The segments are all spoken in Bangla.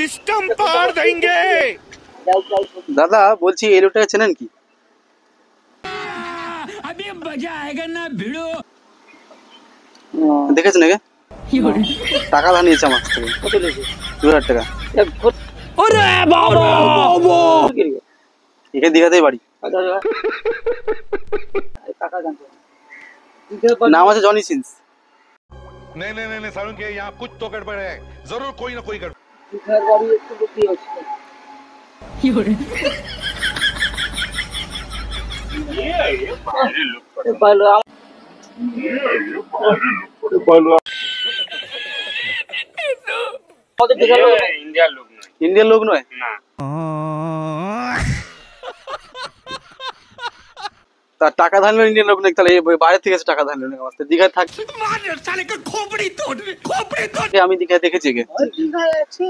सिस्टम पार देंगे। দাদা বলছি এই লোকটাকে চেনেন কি? अभी मजा आएगा ना भिड़ो। দেখেছেন নাকি? টাকা ধার নিয়েছে আমার কাছ থেকে। কত লেগে 2000 টাকা। अरे बाबा এখানে দীঘাতেই বাড়ি। টাকা জানতো নাম আছে জনি সিন্স। नहीं नहीं नहीं सारुण के यहाँ कुछ तो गड़बड़ है, जरूर कोई ना कोई गड़बड़। দীঘার বাড়ি একটু বেশি হচ্ছে ভালো আমাদের দীঘার লোক इंडिया लोग नहीं ইন্ডিয়ান লোক নয়? ना। তা টাকা ধার নিল ইন্ডিয়ান লোক নাকি? তাহলে এই বাইরে থেকে এসে টাকা ধার নিল আমার কাছ থেকে। দীঘায় থাকি साले का खोपड़ी तोड़ আমি দীঘায় দেখেছি একে। দীঘায় আছে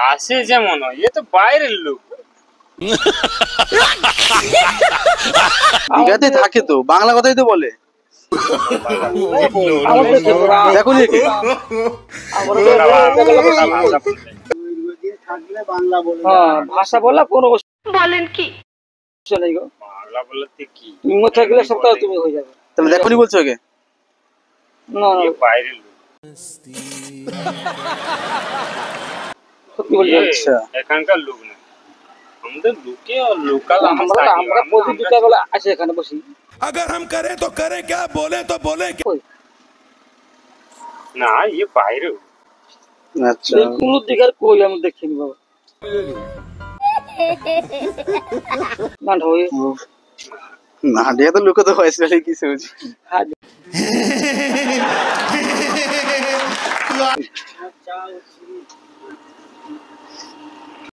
আসে যেমন হয়, এ তো বাইরের লোক। দীঘাতে থাকে তো, বাংলা কথাই তো বলে। দেখুন একে। থাকলে বাংলা বলে ভাষা বলা কোনো বলেন কি? সমস্যা নেই গো বাংলা বলতে কি, তুমি থাকলে সব কাজ তুমি হয়ে যাবে তাহলে দেখুনি বলছো একে? না না এ বাইরের লোক। সত্যি বলছি আচ্ছা এখানকার লোক না, আমাদের লোকে আর লোকাল আমরা আমরা প্রতি দুটা বেলা আসে এখানে বসি अगर हम करें तो करें क्या, बोले तो बोले क्या? না, এ বাইরে। আচ্ছা এই কোন দিকের কই আমি দেখিনি বাবা না ঢোয়ে না দীঘা তো লোক তো হয় সেটা কি শুনছি।